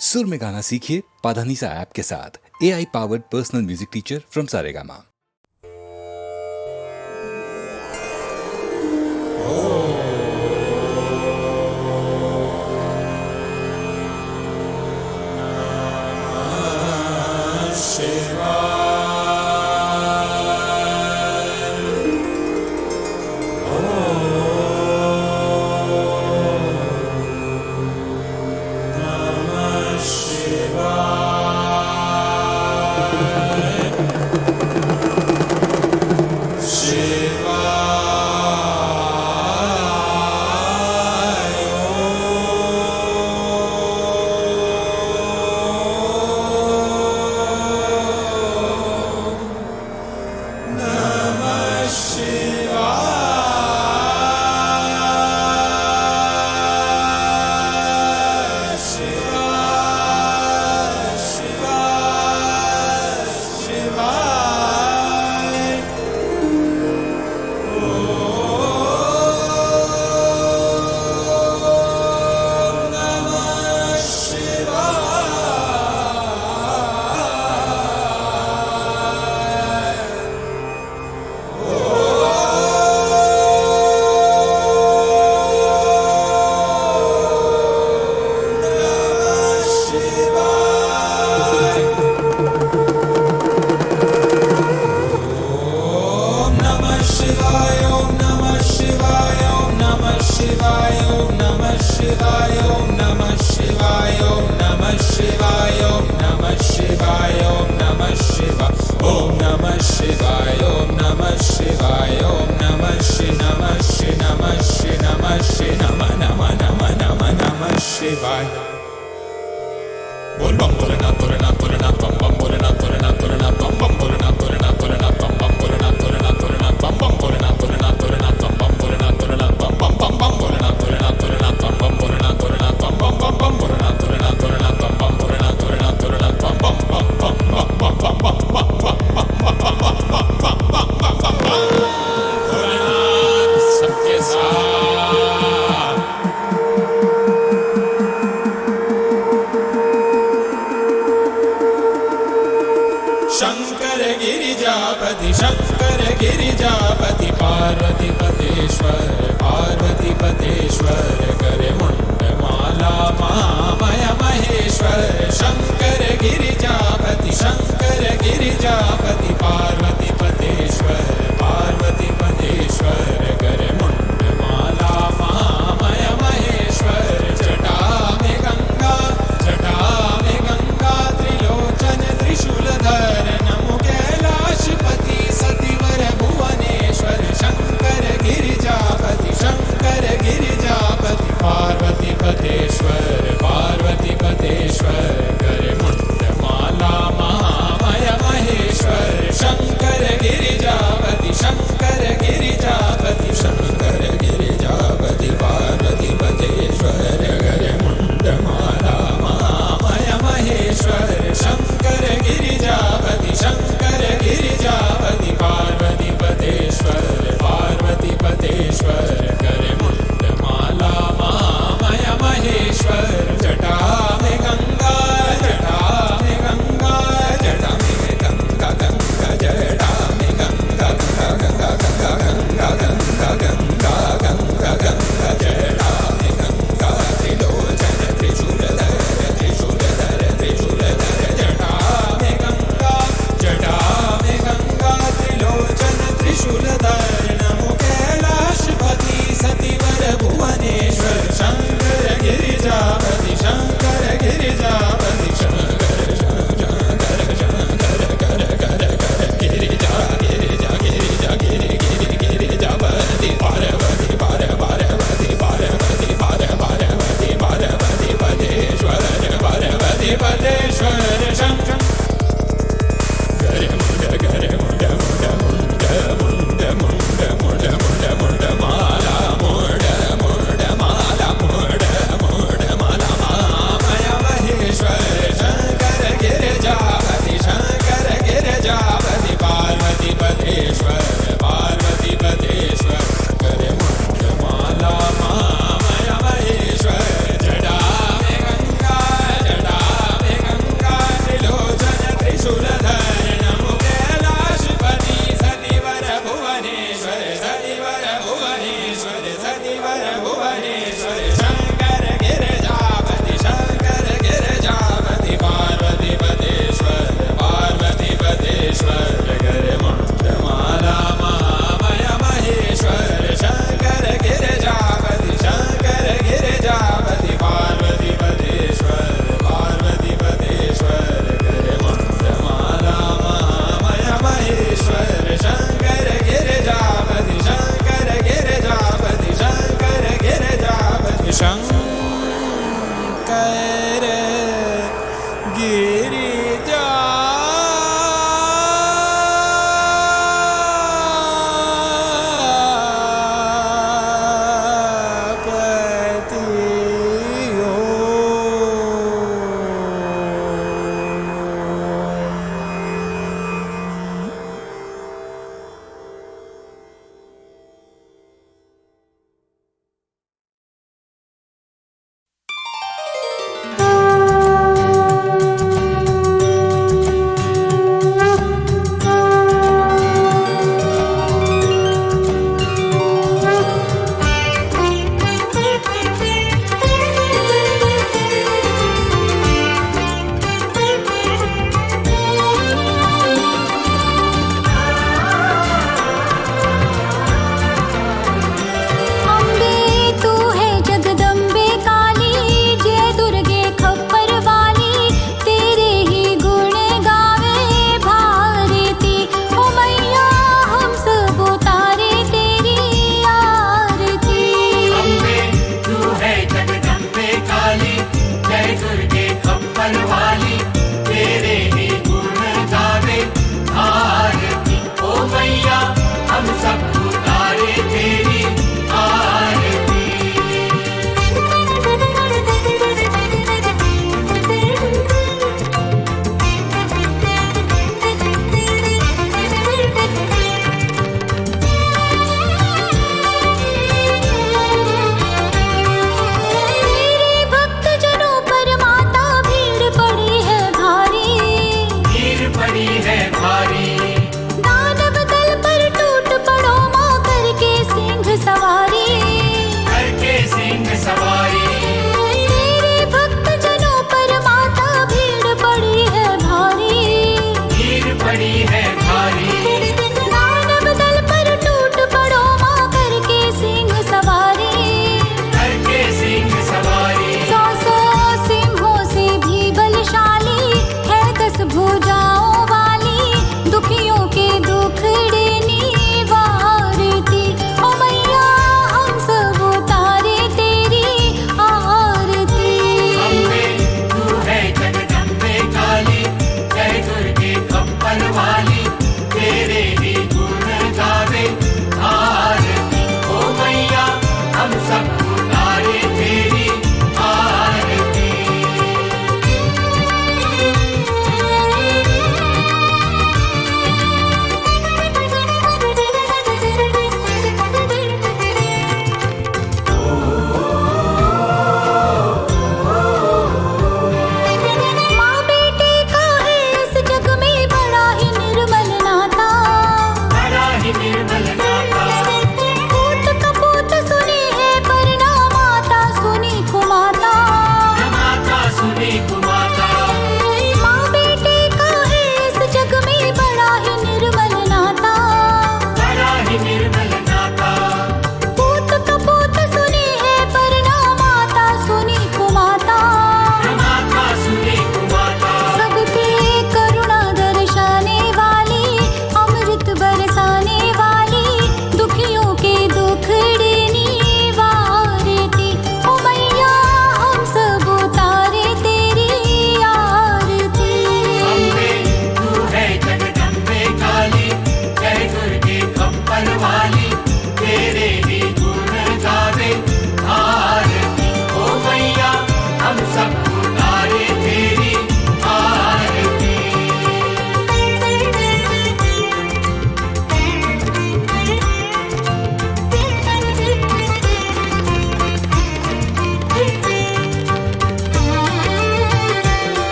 सुर में गाना सीखिए पाधानीसा ऐप के साथ। AI powered personal music teacher from Saregama. Shankar Girijapati Parvati Pateshwar करे मुंड माला महामय महेश्वर। शंकर गिरिजापति पार्वती पतेश्वर करे मुंड माला महामय महेश्वर। जटा में गंगा त्रिलोचन त्रिशूलधर नमो कैलाशपति सतिवर भुवनेश्वर। शंकर गिरिजापति पार्वती पतेश्वर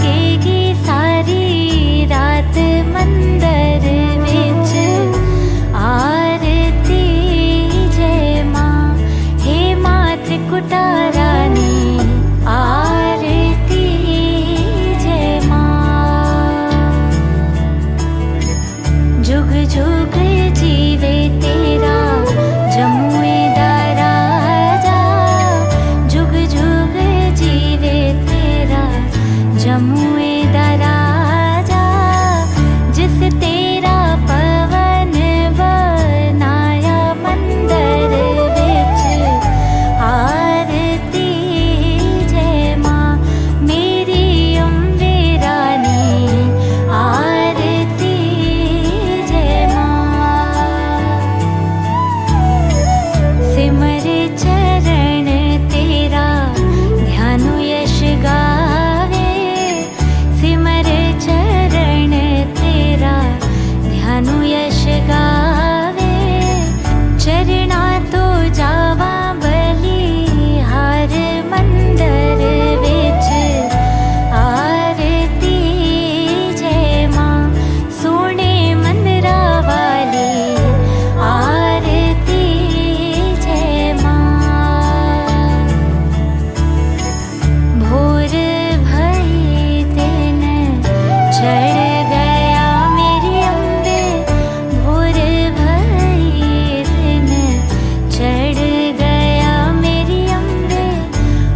जागेगी सारी रात मंदिर विच आरती जय माँ हे माँ त्रिकुटारानी आरती जय माँ जुग जुग जीवे तेरा जमुए दा राजा जुग जुग जीवे तेरा जमुए दा राजा जिस तेरा पवन बनाया मंदिर विच आरती जय माँ मेरी अम्बे रानी आरती जय माँ सिमर चरण तेरा ध्यानु यश गावे सिमर चरण तेरा ध्यानु यश गावे चरणा तो जावा बलि हार मंदिर विच आरती जय माँ सोने मंदिरा वाली आरती जय माँ भोर भई दिन चढ़ गया मेरी अम्बे भोर भई दिन चढ़ गया मेरी अम्बे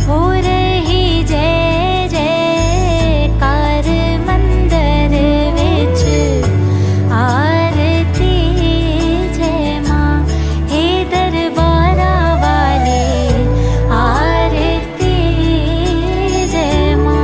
हो रही जय जयकार मंदिर विच आरती जय माँ हे दरबारा वाली आरती जय माँ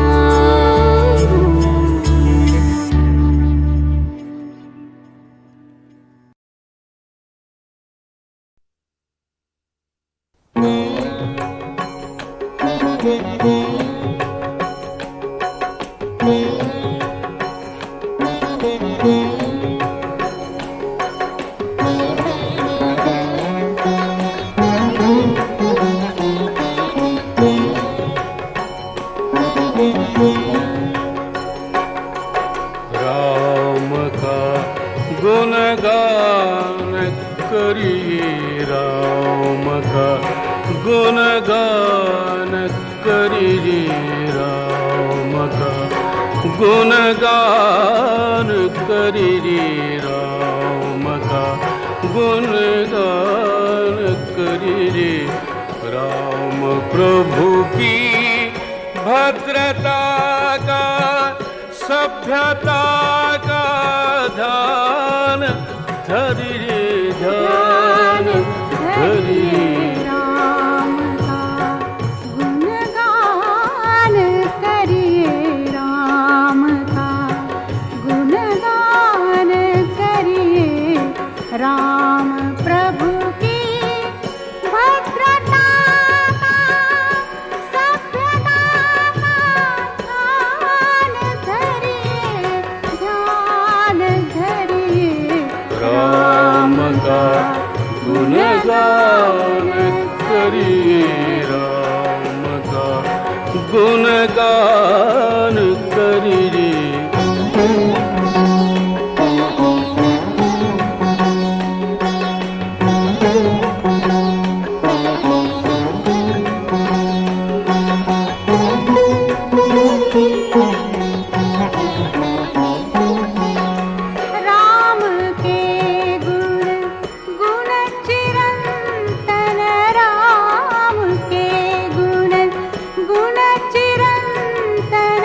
राम का गुणगान करिए राम का गुणगान करिए राम का गुणगान करिए राम का गुणगान करिए राम प्रभु की भद्रता का सभ्यता का ध्यान धरिए ध्यान धरिए राम का गुणगान करिए राम का गुणगान करिए राम प्रभु की भद्रता का सभ्यता का ध्यान धरिए राम का गुणगान करिए राम का गुणगान करिए राम के गुण चिरंतन राम के गुण चिरंतन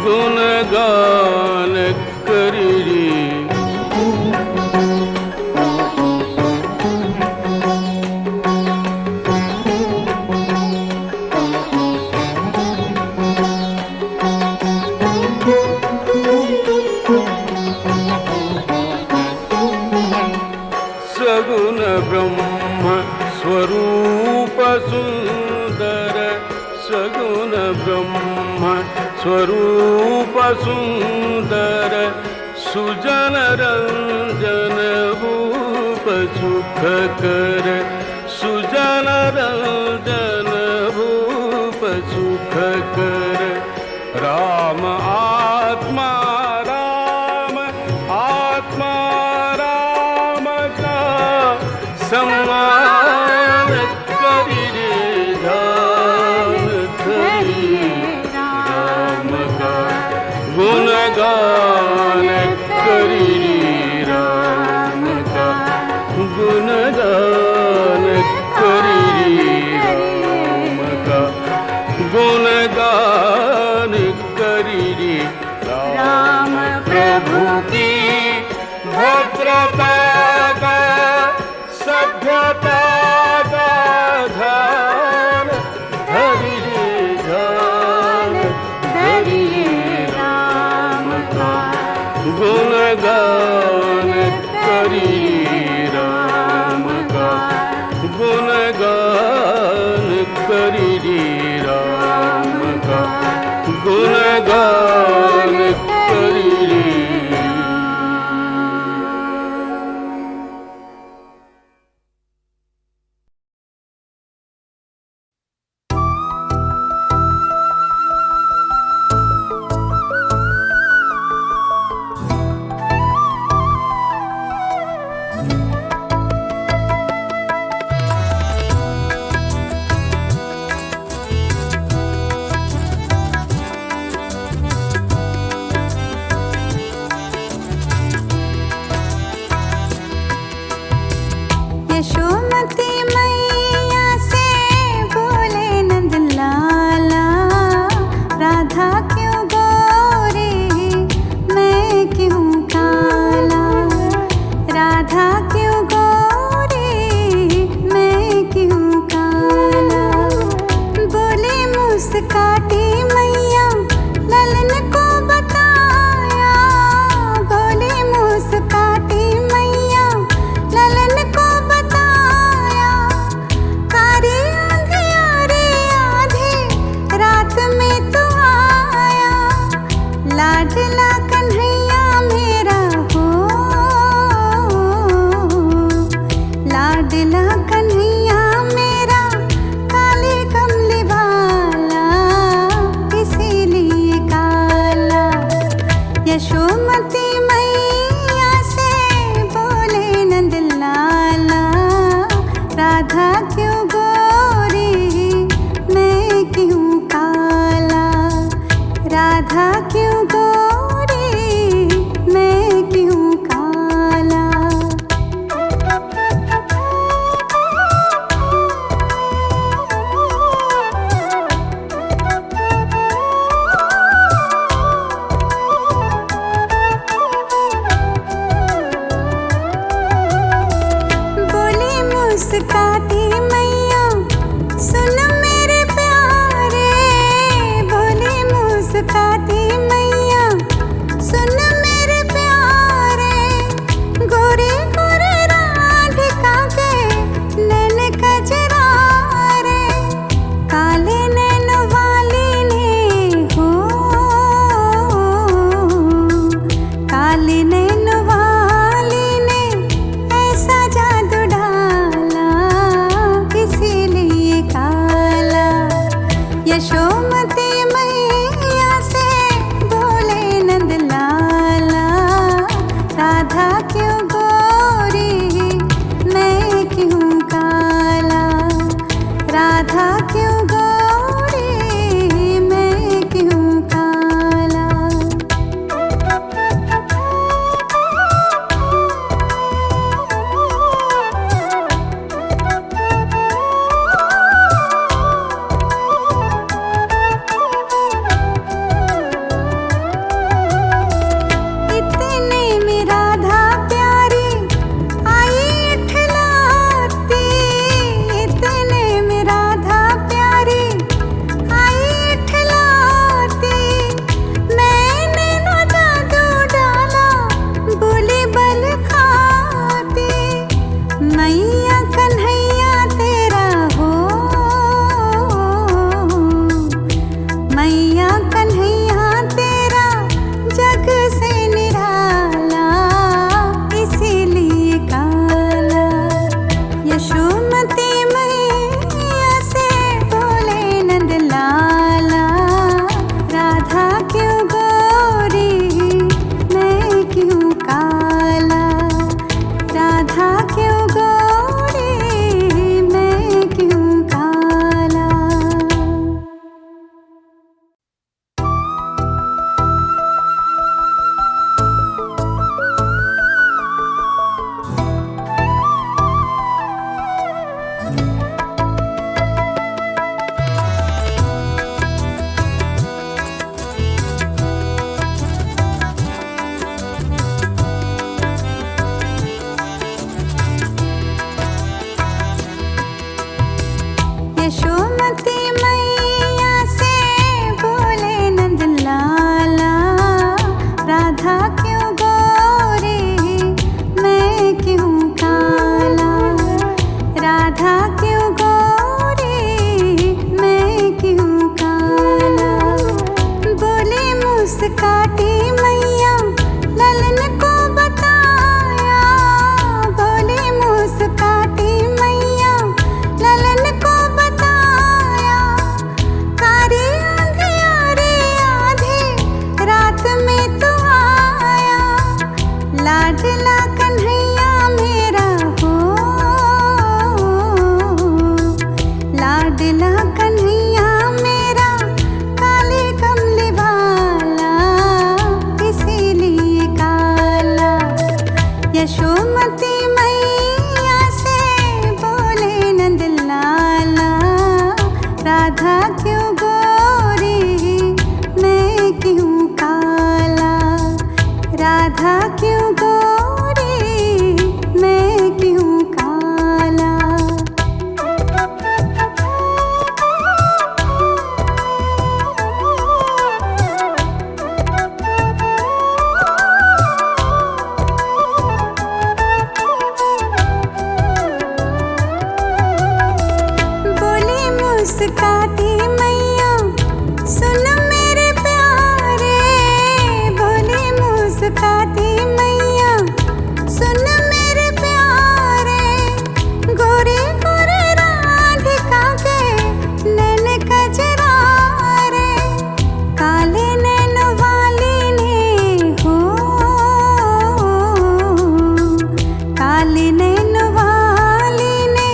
गुणगान करी रे। सगुण ब्रह्म स्वरूप सुंदर, सगुण ब्रह्म स्वरूप सुंदर, सुजन रंजन भूप सुख कर, सुजन रंजन भूप सुख कर। राम आत्मा राम आत्मा राम का सम्मान करी रे। धाम धरी राम का गुणगान करी रे। राम का गुणगान करी रे। राम का गुणगान करी रे। राम प्रभु की भद्रता का सभ्यता का ध्यान धरि रे। ध्यान धरि रे। राम का गुणगान करी रे। राम का गुणगान करी रे। राम का गुणगान करी रे। यशोमती मैया से बोले नंद लाला, राधा क्यों गोरी मैं क्यों काला, राधा क्यों गोरी मैं क्यों काला। बोले मुस्काती मैया ललन को बताया, बोले मुस्काती मैया ललन को बताया। कारी अंधियारे आधी रात में तो आया, लाडला कन्हैया मेरा हो, लाडला कन्हैया मेरा काले कमली वाला, इसीलिए काला। यशोमती मैया से बोले नंद लाला, राधा क्यों गोरी मैं क्यों काला, राधा क्यों गोरी मैं क्यों काला। बोली मुस्काती मैया सुन मेरे प्यारे, बोली मुस्काती मैया सुन मेरे प्यारे। गोरे गोरे राधिका के नैन कजरारे, काले नैन वाली ने हो, काले नैन वाली ने ऐसा जादू डाला, इसीलिए काला। यशोमती मैया से मैया कन्हैया तेरा जग से निराला, इसीलिए काला। यशोमती मैया से बोले नंद लाला, राधा क्यों गोरी मैं क्यों काला, राधा क्यों गोरी मैं क्यों काला। यशोमती मैया से बोले नंद लाला, राधा क्यों गोरी मैं क्यों काला, राधा क्यों गोरी मैं क्यों काला। बोली मुस्काती मैया ललन को बताया, बोली मुस्काती मैया ललन को बताया। कारी अंधियारी आधी रात में तू आया, लाडला कन्हैया मेरा हो, लाडला कन्हैया मेरा काले कमली वाला, इसीलिए काला। यशोमती मैया से बोले नंद लाला, राधा क्यों गोरी मैं क्यों काला, राधा क्यों गोरी मैं क्यों काला। बोली मुस्काती मैया सुन मेरे प्यारे, बोली मुस्काती मैया सुन मेरे प्यारे। गोरे गोरे राधिका के नैन कजरारे, काले नैन वाली ने हो, काले नैन वाली ने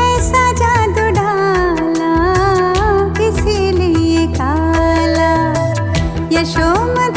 ऐसा जादू डाला, इसीलिए काला। यशोमती